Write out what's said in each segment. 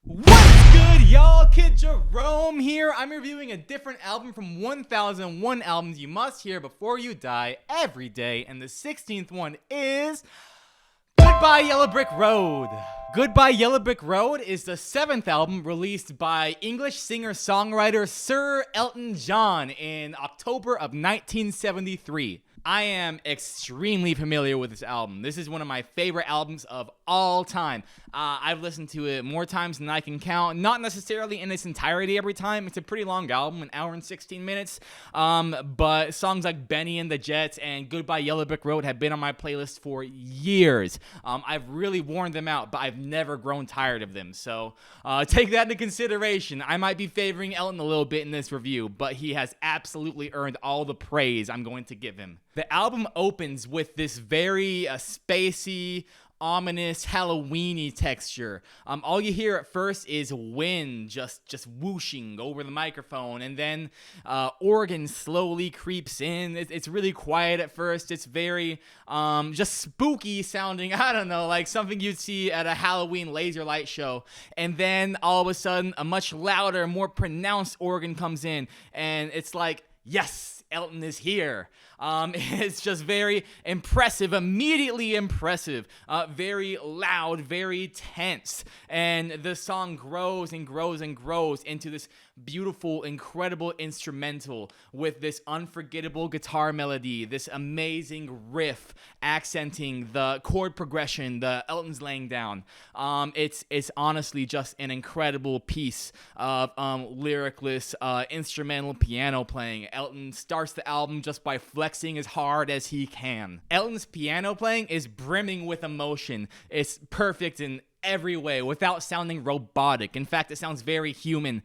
What's good, y'all? Kid Jerome here. I'm reviewing a different album from 1001 Albums You Must Hear Before You Die every day, and the 16th one is Goodbye Yellow Brick Road. Goodbye Yellow Brick Road is the 7th album released by English singer-songwriter Sir Elton John in October of 1973. I am extremely familiar with this album. This is one of my favorite albums of all time. I've listened to it more times than I can count. Not necessarily in its entirety every time. It's a pretty long album, an hour and 16 minutes. But songs like Benny and the Jets and Goodbye Yellow Brick Road have been on my playlist for years. I've really worn them out, but I've never grown tired of them. So take that into consideration. I might be favoring Elton a little bit in this review, but he has absolutely earned all the praise I'm going to give him. The album opens with this very spacey, ominous, Halloween-y texture. All you hear at first is wind just whooshing over the microphone, and then organ slowly creeps in. It's really quiet at first. It's very just spooky sounding. I don't know, like something you'd see at a Halloween laser light show. And then all of a sudden, a much louder, more pronounced organ comes in, and it's like, yes, Elton is here. It's just very impressive, immediately impressive, very loud, very tense, and the song grows and grows and grows into this beautiful, incredible instrumental with this unforgettable guitar melody, this amazing riff accenting the chord progression that Elton's laying down. It's honestly just an incredible piece of lyricless instrumental piano playing. Elton starts the album just by flexing as hard as he can. Elton's piano playing is brimming with emotion. It's perfect in every way without sounding robotic. In fact, it sounds very human.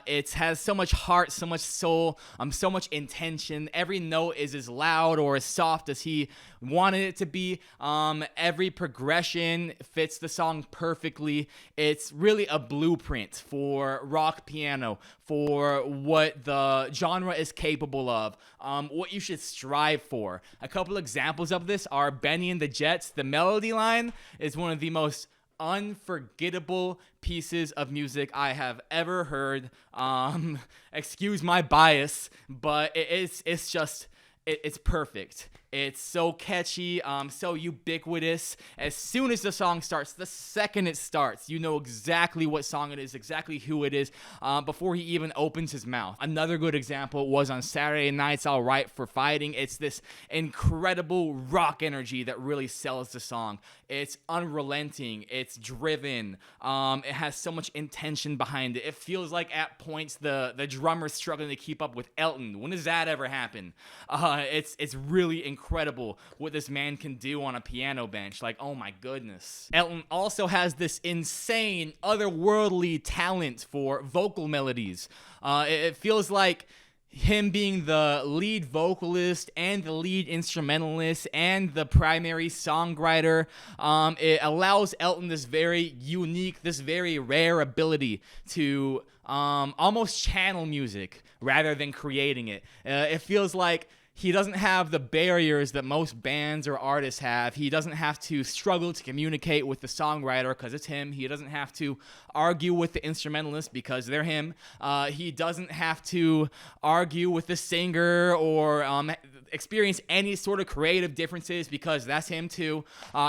It has so much heart, so much soul, so much intention. Every note is as loud or as soft as he wanted it to be. Every progression fits the song perfectly. It's really a blueprint for rock piano, for what the genre is capable of, what you should strive for. A couple examples of this are Benny and the Jets. The melody line is one of the most unforgettable pieces of music I have ever heard. Excuse my bias, but it's perfect. It's so catchy, so ubiquitous. As soon as the song starts, the second it starts, you know exactly what song it is, exactly who it is, before he even opens his mouth. Another good example was on Saturday Night's All Right for Fighting. It's this incredible rock energy that really sells the song. It's unrelenting. It's driven. It has so much intention behind it. It feels like at points the drummer's struggling to keep up with Elton. When does that ever happen? It's really incredible what this man can do on a piano bench. Like, oh my goodness. Elton also has this insane, otherworldly talent for vocal melodies. It feels like him being the lead vocalist and the lead instrumentalist and the primary songwriter, it allows Elton this very unique, this very rare ability to almost channel music rather than creating it. It feels like he doesn't have the barriers that most bands or artists have. He doesn't have to struggle to communicate with the songwriter because it's him. He doesn't have to argue with the instrumentalist because they're him. He doesn't have to argue with the singer or experience any sort of creative differences because that's him too.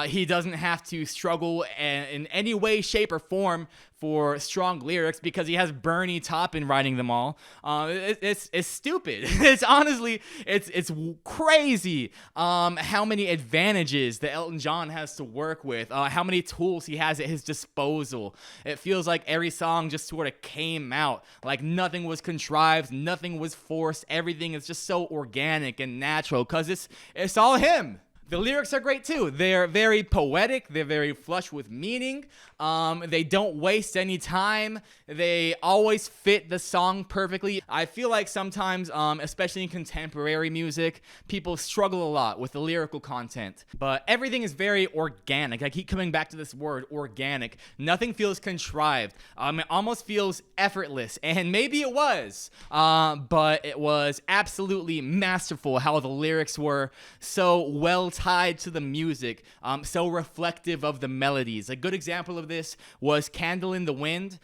He doesn't have to struggle in any way, shape, or form for strong lyrics because he has Bernie Taupin writing them all. It's stupid. It's honestly, it's crazy how many advantages that Elton John has to work with, how many tools he has at his disposal. It feels like every song just sort of came out, like nothing was contrived, nothing was forced, everything is just so organic and natural because it's all him. The lyrics are great too. They're very poetic. They're very flush with meaning. They don't waste any time. They always fit the song perfectly. I feel like sometimes, especially in contemporary music, people struggle a lot with the lyrical content. But everything is very organic. I keep coming back to this word, organic. Nothing feels contrived. It almost feels effortless. And maybe it was. But it was absolutely masterful how the lyrics were so well tied to the music, so reflective of the melodies. A good example of this was Candle in the Wind.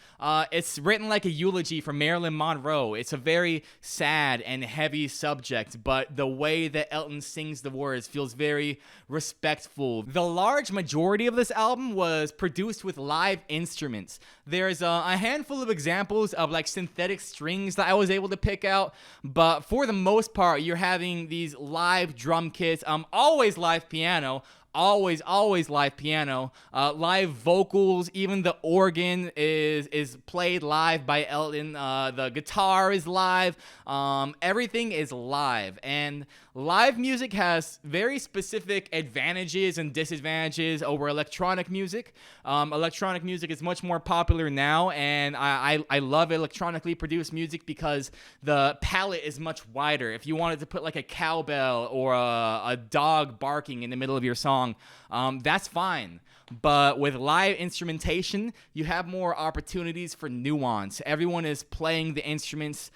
It's written like a eulogy for Marilyn Monroe. It's a very sad and heavy subject, but the way that Elton sings the words feels very respectful. The large majority of this album was produced with live instruments. There's a handful of examples of like synthetic strings that I was able to pick out, but for the most part, you're having these live drum kits, always live piano, always live piano, live vocals. Even the organ is played live by Elton. The guitar is live. Everything is live, and live music has very specific advantages and disadvantages over electronic music. Electronic music is much more popular now, and I love electronically produced music because the palette is much wider. If you wanted to put like a cowbell or a dog barking in the middle of your song, that's fine. But with live instrumentation, you have more opportunities for nuance. Everyone is playing the instruments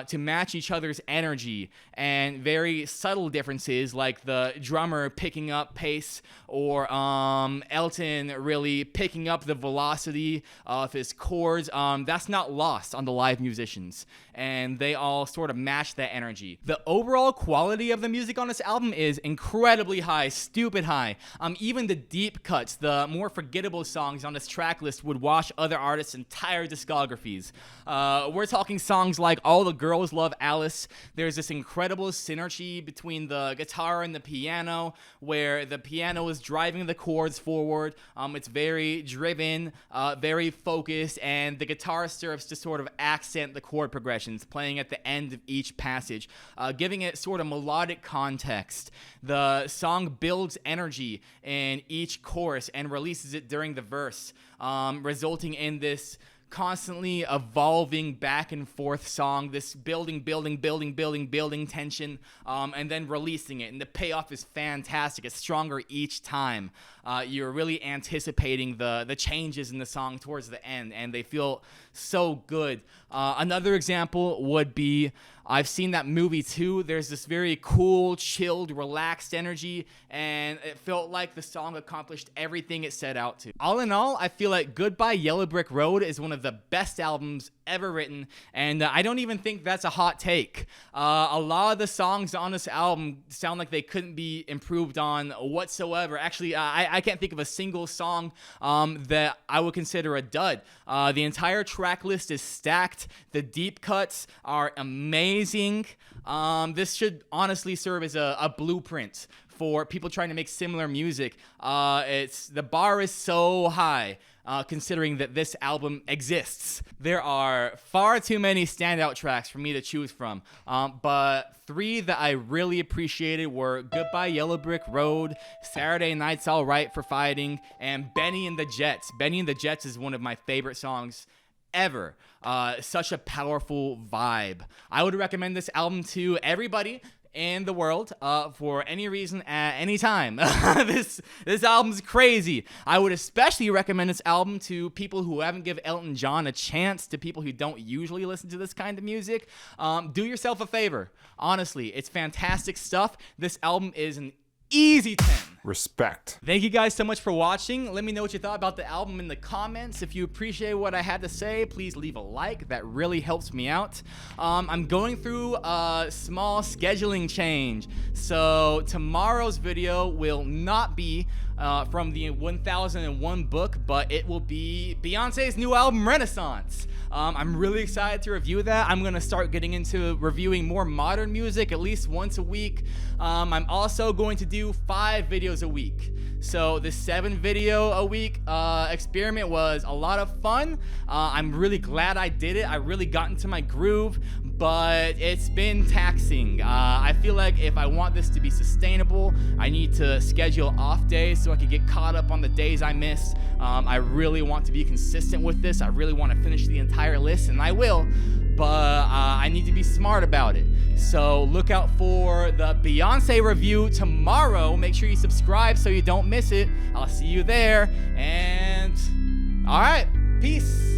to match each other's energy, and very subtle differences like the drummer picking up pace or Elton really picking up the velocity of his chords. That's not lost on the live musicians, and they all sort of match that energy. The overall quality of the music on this album is incredibly high, stupid high. Even the deep cuts, the more forgettable songs on this track list would wash other artists' entire discographies. We're talking songs like All the Girls Love Alice. There's this incredible synergy between the guitar and the piano, where the piano is driving the chords forward. It's very driven, very focused, and the guitar serves to sort of accent the chord progressions, playing at the end of each passage, giving it sort of melodic context. The song builds energy in each chorus and releases it during the verse, resulting in this constantly evolving back and forth song, this building tension, and then releasing it. And the payoff is fantastic. It's stronger each time. You're really anticipating the changes in the song towards the end, and they feel so good. Another example would be, I've seen that movie too. There's this very cool, chilled, relaxed energy, and it felt like the song accomplished everything it set out to. All in all, I feel like Goodbye Yellow Brick Road is one of the best albums ever written, and I don't even think that's a hot take. A lot of the songs on this album sound like they couldn't be improved on whatsoever. Actually, I can't think of a single song that I would consider a dud. The entire track list is stacked. The deep cuts are amazing. This should honestly serve as a blueprint for people trying to make similar music. The bar is so high, considering that this album exists. There are far too many standout tracks for me to choose from, but three that I really appreciated were Goodbye Yellow Brick Road, Saturday Night's Alright for Fighting, and Benny and the Jets. Benny and the Jets is one of my favorite songs ever. Such a powerful vibe. I would recommend this album to everybody in the world for any reason at any time. This album's crazy. I would especially recommend this album to people who haven't given Elton John a chance, to people who don't usually listen to this kind of music. Do yourself a favor. Honestly, it's fantastic stuff. This album is an easy 10. Respect. Thank you guys so much for watching. Let me know what you thought about the album in the comments. If you appreciate what I had to say, please leave a like. That really helps me out. I'm going through a small scheduling change, so tomorrow's video will not be from the 1001 book, but it will be Beyonce's new album, Renaissance. I'm really excited to review that. I'm going to start getting into reviewing more modern music at least once a week. I'm also going to do 5 videos a week. So the 7 video a week experiment was a lot of fun. I'm really glad I did it. I really got into my groove, but it's been taxing. I feel like if I want this to be sustainable, I need to schedule off days so I can get caught up on the days I missed. I really want to be consistent with this. I really want to finish the entire list, and I will, but I need to be smart about it. So look out for the Beyonce review tomorrow. Make sure you subscribe so you don't miss it. I'll see you there, and all right, peace.